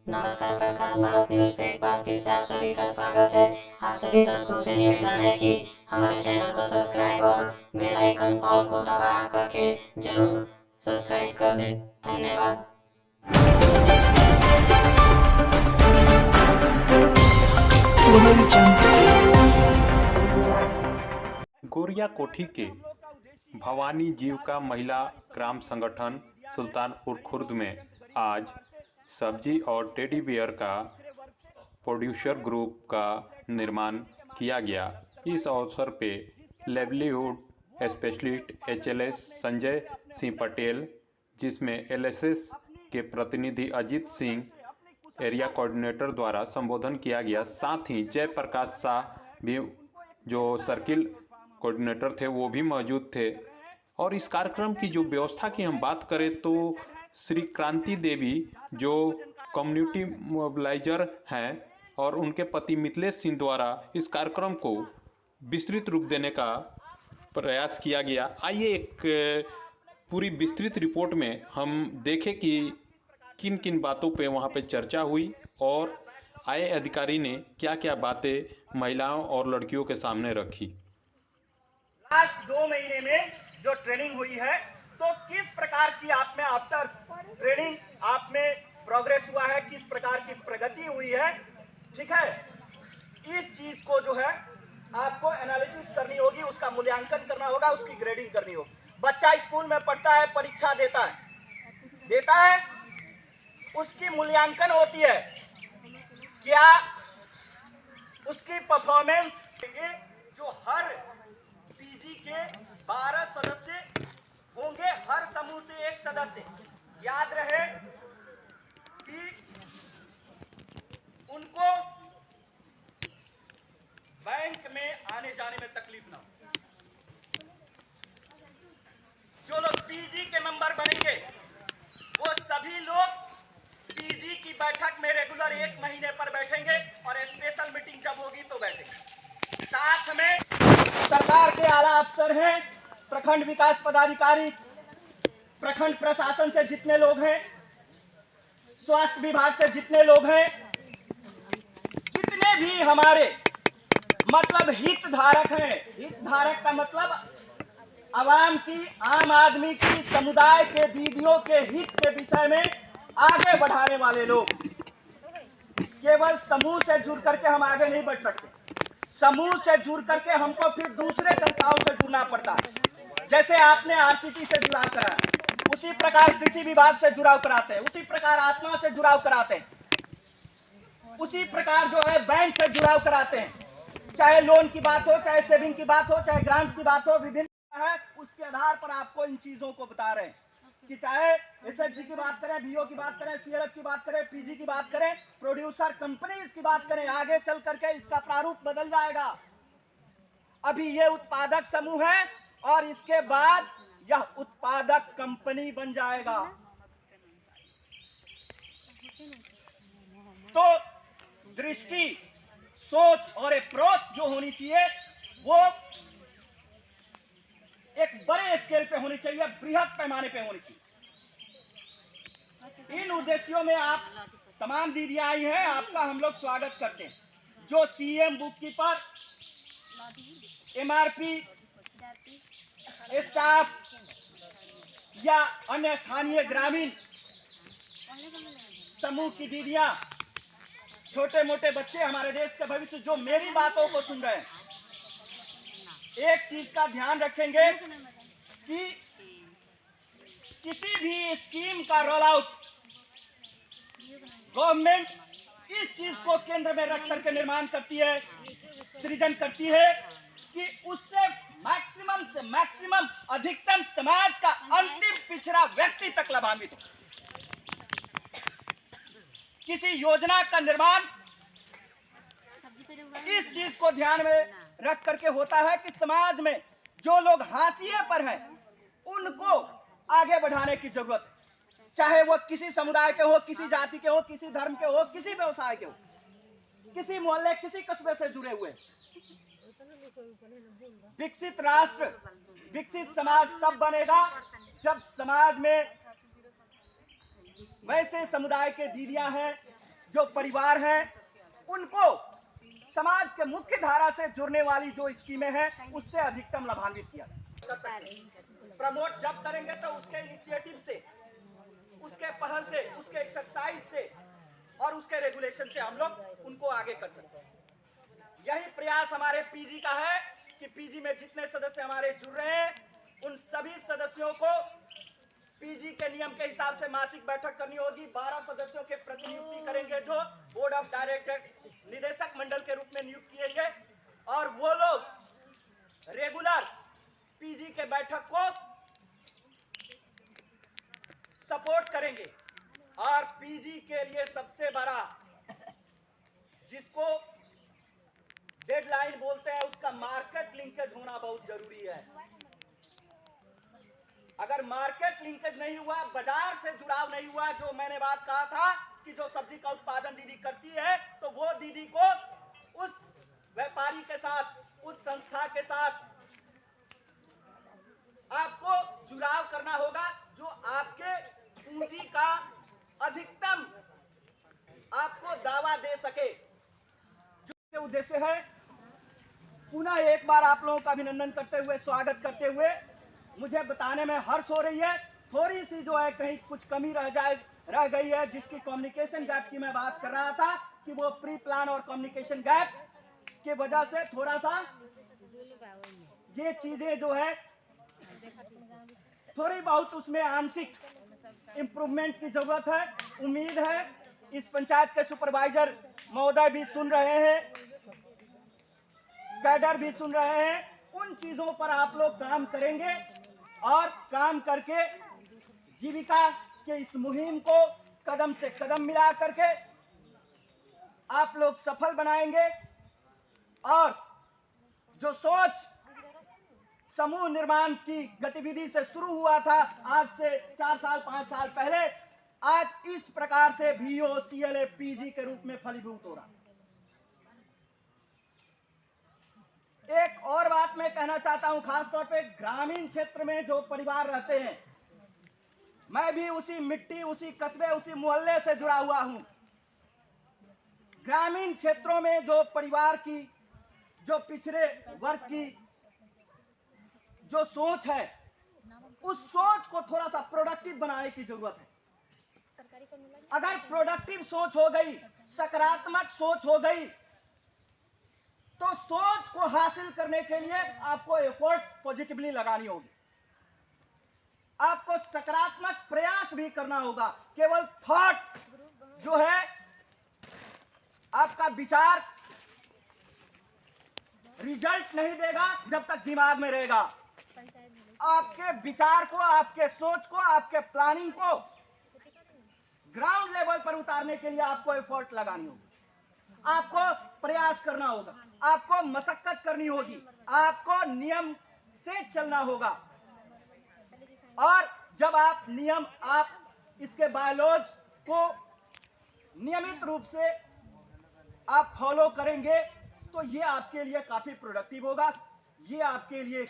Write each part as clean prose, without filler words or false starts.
नमस्कार प्रकाश भारत न्यूज पे एक बार फिर से आप सभी का स्वागत है। आप सभी दर्शकों से निवेदन है कि हमारे चैनल को सब्सक्राइब और बेल आइकन ऑल को दबा करके जरूर सब्सक्राइब कर दें। धन्यवाद। गोरिया कोठी के भवानी जीविका महिला ग्राम संगठन सुल्तानपुर खुर्द में आज सब्जी और टेडी बियर का प्रोड्यूसर ग्रुप का निर्माण किया गया। इस अवसर पे लाइवलीहुड स्पेशलिस्ट एचएलएस संजय सिंह पटेल, जिसमें एलएसएस के प्रतिनिधि अजीत सिंह एरिया कोऑर्डिनेटर द्वारा संबोधन किया गया। साथ ही जयप्रकाश शाह भी जो सर्किल कोऑर्डिनेटर थे वो भी मौजूद थे। और इस कार्यक्रम की जो व्यवस्था की हम बात करें तो श्री क्रांति देवी जो कम्युनिटी मोबिलाइजर हैं और उनके पति मिथिलेश सिंह द्वारा इस कार्यक्रम को विस्तृत रूप देने का प्रयास किया गया। आइए एक पूरी विस्तृत रिपोर्ट में हम देखें कि किन किन बातों पे वहाँ पे चर्चा हुई और आए अधिकारी ने क्या क्या बातें महिलाओं और लड़कियों के सामने रखी। लास्ट 2 महीने में जो ट्रेनिंग हुई है तो किस प्रकार की आप में आफ्टर ट्रेनिंग आप में प्रोग्रेस हुआ है, किस प्रकार की प्रगति हुई है, ठीक है। इस चीज को जो है आपको एनालिसिस करनी होगी, उसका मूल्यांकन करना होगा, उसकी ग्रेडिंग करनी होगी। बच्चा स्कूल में पढ़ता है, परीक्षा देता है, उसकी मूल्यांकन होती है, क्या उसकी परफॉर्मेंस। जो हर पीजी के 12 सदस्य होंगे, हर समूह से एक सदस्य। याद रहे कि उनको बैंक में आने जाने में तकलीफ ना हो। जो लोग पीजी के मेंबर बनेंगे वो सभी लोग पीजी की बैठक में रेगुलर 1 महीने पर बैठेंगे और स्पेशल मीटिंग जब होगी तो बैठेंगे। साथ में सरकार के आला अफसर हैं, प्रखंड विकास पदाधिकारी, प्रखंड प्रशासन से जितने लोग हैं, स्वास्थ्य विभाग से जितने लोग हैं, जितने भी हमारे मतलब हितधारक हैं। हितधारक का मतलब आवाम की, आम आदमी की, समुदाय के दीदियों के हित के विषय में आगे बढ़ाने वाले लोग। केवल समूह से जुड़ करके हम आगे नहीं बढ़ सकते। समूह से जुड़ करके हमको फिर दूसरे संस्थाओं से जुड़ना पड़ता है। जैसे आपने आरसीटी से जुड़ाव कराया, उसी प्रकार कृषि विभाग से जुड़ाव कराते हैं, उसी प्रकार आत्मा से जुड़ाव कराते हैं, उसी प्रकार जो है बैंक से जुड़ाव कराते हैं। चाहे लोन की बात हो, चाहे सेविंग की बात हो, चाहे ग्रांट की बात हो, विभिन्न है, उसके आधार पर आपको इन चीजों को बता रहे हैं कि चाहे एसएचजी की बात करें, बीओ की बात करें, सीएलएफ की बात करें, पीजी की बात करें, प्रोड्यूसर कंपनीज की बात करें, आगे चल करके इसका प्रारूप बदल जाएगा। अभी ये उत्पादक समूह है और इसके बाद यह उत्पादक कंपनी बन जाएगा। तो दृष्टि, सोच और अप्रोच जो होनी चाहिए वो एक बड़े स्केल पे होनी चाहिए, बृहद पैमाने पे होनी चाहिए। इन उद्देश्यों में आप तमाम दीदियां आई हैं, आपका हम लोग स्वागत करते हैं। जो CM book keeper, MRP staff या अन्य स्थानीय ग्रामीण समूह की दीदियां, छोटे मोटे बच्चे, हमारे देश का भविष्य, जो मेरी बातों को सुन रहे हैं, एक चीज का ध्यान रखेंगे कि किसी भी स्कीम का रोल आउट गवर्नमेंट इस चीज को केंद्र में रख करके निर्माण करती है, सृजन करती है कि उससे मैक्सिमम से मैक्सिमम, अधिकतम समाज का अंतिम पिछड़ा व्यक्ति तक लाभान्वित हो। किसी योजना का निर्माण इस चीज को ध्यान में रख करके होता है कि समाज में जो लोग हाशिए पर हैं उनको आगे बढ़ाने की जरूरत है। चाहे वो किसी समुदाय के हो, किसी जाति के हो, किसी धर्म के हो, किसी व्यवसाय के हो, किसी मोहल्ले, किसी कस्बे से जुड़े हुए। विकसित राष्ट्र, विकसित समाज तब बनेगा जब समाज में वैसे समुदाय के दीदियां हैं, जो परिवार हैं उनको समाज के मुख्य धारा से जुड़ने वाली जो स्कीमें हैं उससे अधिकतम लाभान्वित किया प्रमोट जब करेंगे तो उसके इनिशिएटिव से, उसके पहल से, उसके एक्सरसाइज से और उसके रेगुलेशन से हम लोग उनको आगे कर सकते हैं। यही प्रयास हमारे पीजी का है कि पीजी में जितने सदस्य हमारे जुड़ रहे हैं उन सभी सदस्यों को पीजी के नियम के हिसाब से मासिक बैठक करनी होगी। 12 सदस्यों के प्रतिनियुक्ति करेंगे जो बोर्ड ऑफ डायरेक्टर निदेशक मंडल के रूप में नियुक्त किए गए और वो लोग रेगुलर पीजी के बैठक को सपोर्ट करेंगे। और पीजी के लिए सबसे बड़ा जिसको डेडलाइन बोलते हैं उसका मार्केट लिंकेज होना बहुत जरूरी है। अगर मार्केट लिंकेज नहीं हुआ, बाजार से जुड़ाव नहीं हुआ, जो मैंने बात कहा था कि जो सब्जी का उत्पादन दीदी करती है तो वो दीदी को उस व्यापारी के साथ, उस संस्था के साथ आपको जुड़ाव करना होगा जो आपके पूंजी का अधिकतम आपको दावा दे सके। जो उद्देश्य है, पुनः एक बार आप लोगों का अभिनंदन करते हुए, स्वागत करते हुए मुझे बताने में हर्ष हो रही है। थोड़ी सी जो है कहीं कुछ कमी रह गई है, जिसकी कम्युनिकेशन गैप की मैं बात कर रहा था कि वो प्री प्लान और कम्युनिकेशन गैप की वजह से थोड़ा सा ये चीजें जो है थोड़ी बहुत उसमें आंशिक इम्प्रूवमेंट की जरूरत है। उम्मीद है इस पंचायत के सुपरवाइजर महोदय भी सुन रहे हैं, कैडर भी सुन रहे हैं। उन चीजों पर आप लोग काम करेंगे और काम करके जीविका के इस मुहिम को कदम से कदम मिला करके आप लोग सफल बनाएंगे। और जो सोच समूह निर्माण की गतिविधि से शुरू हुआ था आज से 4 साल 5 साल पहले, आज इस प्रकार से VOCLA PG के रूप में फलीभूत हो रहा। एक और बात मैं कहना चाहता हूं, खासतौर पे ग्रामीण क्षेत्र में जो परिवार रहते हैं, मैं भी उसी मिट्टी, उसी कस्बे, उसी मोहल्ले से जुड़ा हुआ हूं। ग्रामीण क्षेत्रों में जो परिवार की, जो पिछड़े वर्ग की जो सोच है, उस सोच को थोड़ा सा प्रोडक्टिव बनाने की जरूरत है। अगर प्रोडक्टिव सोच हो गई, सकारात्मक सोच हो गई, तो सोच को हासिल करने के लिए आपको एफर्ट पॉजिटिवली लगानी होगी, आपको सकारात्मक प्रयास भी करना होगा। केवल थॉट जो है, आपका विचार रिजल्ट नहीं देगा जब तक दिमाग में रहेगा। आपके विचार को, आपके सोच को, आपके प्लानिंग को ग्राउंड लेवल पर उतारने के लिए आपको एफर्ट लगानी होगी, आपको प्रयास करना होगा, आपको मशक्कत करनी होगी, आपको नियम से चलना होगा। और जब आप नियम, आप इसके बायलॉज को नियमित रूप से आप फॉलो करेंगे तो ये आपके लिए काफी प्रोडक्टिव होगा। ये आपके लिए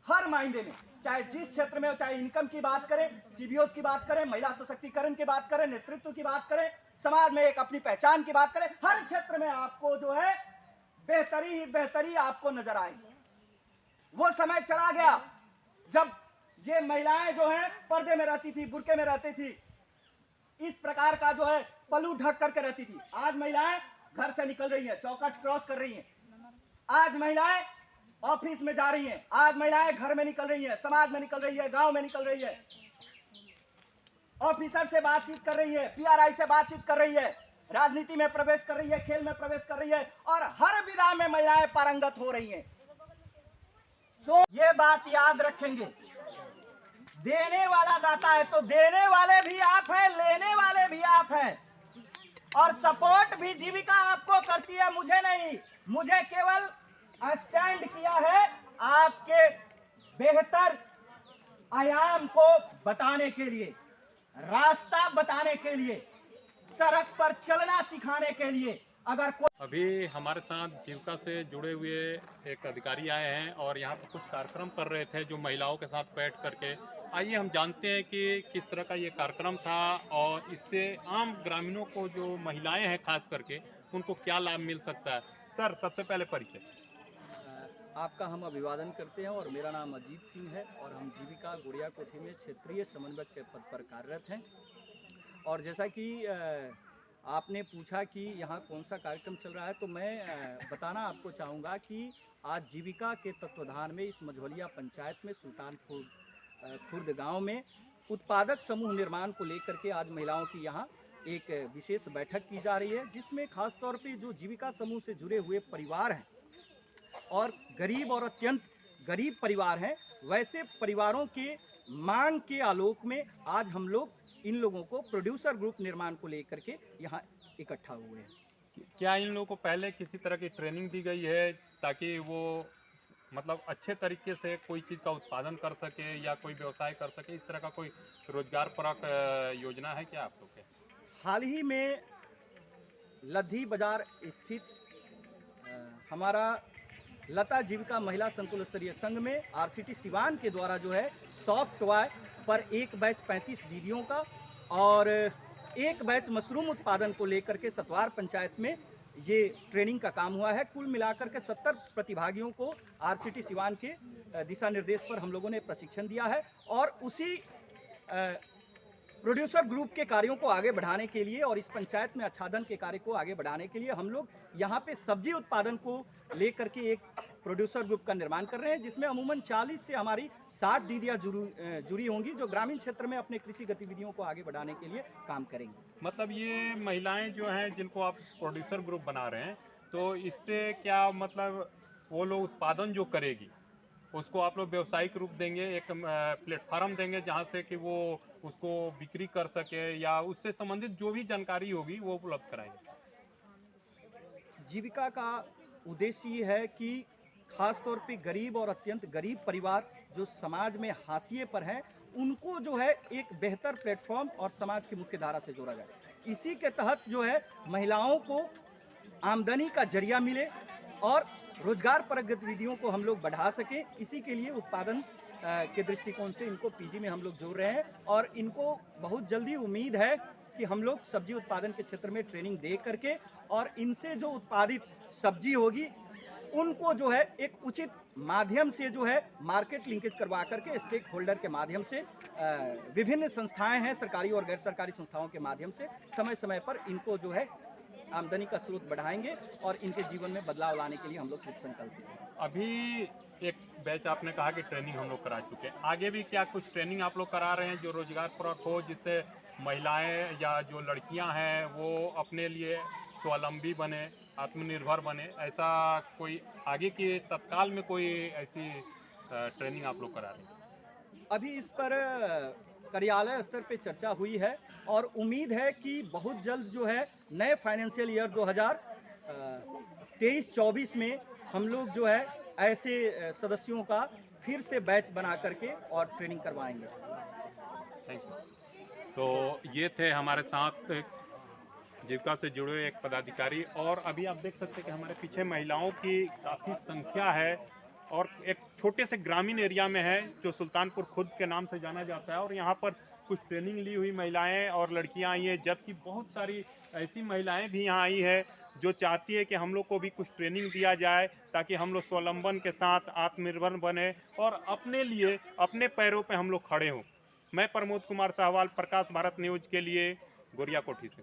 हर मायने में, चाहे जिस क्षेत्र में हो, चाहे इनकम की बात करें, सीबीओ की बात करें, महिला सशक्तिकरण की बात करें, नेतृत्व की बात करें, समाज में एक अपनी पहचान की बात करें, हर क्षेत्र में आपको जो है बेहतरी ही बेहतरी आपको नजर आएगी। वो समय चला गया जब ये महिलाएं जो है पर्दे में रहती थी, बुर्के में रहती थी, इस प्रकार का जो है पल्लू ढक करके रहती थी। आज महिलाएं घर से निकल रही है, चौखट क्रॉस कर रही हैं। आज महिलाएं ऑफिस में जा रही हैं, आज महिलाएं घर में निकल रही हैं, समाज में निकल रही है, गांव में निकल रही है, ऑफिसर से बातचीत कर रही है, पीआरआई से बातचीत कर रही है, राजनीति में प्रवेश कर रही है, खेल में प्रवेश कर रही है और हर विधा में महिलाएं पारंगत हो रही हैं। तो ये बात याद रखेंगे, देने वाला दाता है तो देने वाले भी आप हैं, लेने वाले भी आप हैं। और सपोर्ट भी जीविका आपको करती है, मुझे नहीं। मुझे केवल स्टैंड किया है आपके बेहतर आयाम को बताने के लिए, रास्ता बताने के लिए, सड़क पर चलना सिखाने के लिए। अगर अभी हमारे साथ जीविका से जुड़े हुए एक अधिकारी आए हैं और यहाँ पर कुछ कार्यक्रम कर रहे थे जो महिलाओं के साथ बैठ करके आइए हम जानते हैं कि किस तरह का ये कार्यक्रम था और इससे आम ग्रामीणों को, जो महिलाएं हैं खास करके, उनको क्या लाभ मिल सकता है। सर, सबसे पहले परिचय। आपका हम अभिवादन करते हैं और मेरा नाम अजीत सिंह है और हम जीविका गुड़िया कोठी में क्षेत्रीय समन्वयक के पद पर कार्यरत हैं। और जैसा कि आपने पूछा कि यहाँ कौन सा कार्यक्रम चल रहा है, तो मैं बताना आपको चाहूँगा कि आज जीविका के तत्वाधान में इस मझौलिया पंचायत में सुल्तानपुर खुर्द गांव में उत्पादक समूह निर्माण को लेकर के आज महिलाओं की यहाँ एक विशेष बैठक की जा रही है, जिसमें खास तौर पे जो जीविका समूह से जुड़े हुए परिवार हैं और गरीब और अत्यंत गरीब परिवार हैं, वैसे परिवारों के मांग के आलोक में आज हम लोग इन लोगों को प्रोड्यूसर ग्रुप निर्माण को लेकर के यहाँ इकट्ठा हुए हैं। क्या इन लोगों को पहले किसी तरह की ट्रेनिंग दी गई है ताकि वो मतलब अच्छे तरीके से कोई चीज़ का उत्पादन कर सके या कोई व्यवसाय कर सके? इस तरह का कोई रोजगार परक योजना है क्या आप लोग के? हाल ही में लद्दी बाजार स्थित हमारा लता जीविका महिला संकुल स्तरीय संघ में आरसीटी सिवान के द्वारा जो है सॉफ्ट टॉय पर एक बैच 35 दीदियों का और एक बैच मशरूम उत्पादन को लेकर के सतवार पंचायत में ये ट्रेनिंग का काम हुआ है। कुल मिलाकर के 70 प्रतिभागियों को आरसीटी सिवान के दिशा निर्देश पर हम लोगों ने प्रशिक्षण दिया है और उसी प्रोड्यूसर ग्रुप के कार्यों को आगे बढ़ाने के लिए और इस पंचायत में आच्छादन के कार्य को आगे बढ़ाने के लिए हम लोग यहाँ पे सब्जी उत्पादन को लेकर के एक प्रोड्यूसर ग्रुप का निर्माण कर रहे हैं, जिसमें अमूमन 40 से हमारी 60 दीदियाँ जुड़ी होंगी, जो ग्रामीण क्षेत्र में अपने कृषि गतिविधियों को आगे बढ़ाने के लिए काम करेंगी। मतलब ये महिलाएं जो हैं जिनको आप प्रोड्यूसर ग्रुप बना रहे हैं, तो इससे क्या मतलब वो लोग उत्पादन जो करेगी उसको आप लोग व्यावसायिक रूप देंगे, एक प्लेटफार्म देंगे जहाँ से कि वो उसको बिक्री कर सके या उससे संबंधित जो भी जानकारी होगी वो उपलब्ध कराएंगे? जीविका का उद्देश्य ये है कि खास तौर पे गरीब और अत्यंत गरीब परिवार जो समाज में हाशिए पर हैं, उनको जो है एक बेहतर प्लेटफॉर्म और समाज की मुख्य धारा से जोड़ा जाए। इसी के तहत जो है महिलाओं को आमदनी का जरिया मिले और रोजगार परक गतिविधियों को हम लोग बढ़ा सकें। इसी के लिए उत्पादन के दृष्टिकोण से इनको पीजी में हम लोग जोड़ रहे हैं और इनको बहुत जल्दी उम्मीद है कि हम लोग सब्जी उत्पादन के क्षेत्र में ट्रेनिंग दे करके और इनसे जो उत्पादित सब्जी होगी उनको जो है एक उचित माध्यम से जो है मार्केट लिंकेज करवा करके स्टेक होल्डर के माध्यम से विभिन्न संस्थाएं हैं, सरकारी और गैर सरकारी संस्थाओं के माध्यम से समय समय पर इनको जो है आमदनी का स्रोत बढ़ाएंगे और इनके जीवन में बदलाव लाने के लिए हम लोग कृत संकल्प हैं। अभी एक बैच आपने कहा कि ट्रेनिंग हम लोग करा चुके हैं, आगे भी क्या कुछ ट्रेनिंग आप लोग करा रहे हैं जो रोजगार परक हो, जिससे महिलाएं या जो लड़कियां हैं वो अपने लिए स्वावलंबी बने, आत्मनिर्भर बने? ऐसा कोई आगे के तत्काल में कोई ऐसी ट्रेनिंग आप लोग करा रहे हैं? अभी इस पर कार्यालय स्तर पे चर्चा हुई है और उम्मीद है कि बहुत जल्द जो है नए फाइनेंशियल ईयर 2023-24 में हम लोग जो है ऐसे सदस्यों का फिर से बैच बना करके और ट्रेनिंग करवाएंगे। Thank you. तो ये थे हमारे साथ जीविका से जुड़े एक पदाधिकारी और अभी आप देख सकते हैं कि हमारे पीछे महिलाओं की काफ़ी संख्या है और एक छोटे से ग्रामीण एरिया में है जो सुल्तानपुर खुर्द के नाम से जाना जाता है और यहाँ पर कुछ ट्रेनिंग ली हुई महिलाएं और लड़कियां आई हैं, जबकि बहुत सारी ऐसी महिलाएं भी यहाँ आई है जो चाहती है कि हम लोग को भी कुछ ट्रेनिंग दिया जाए ताकि हम लोग स्वावलंबन के साथ आत्मनिर्भर बने और अपने लिए अपने पैरों पे हम लोग खड़े हों। मैं प्रमोद कुमार साहवाल, प्रकाश भारत न्यूज़ के लिए गुड़िया कोठी से।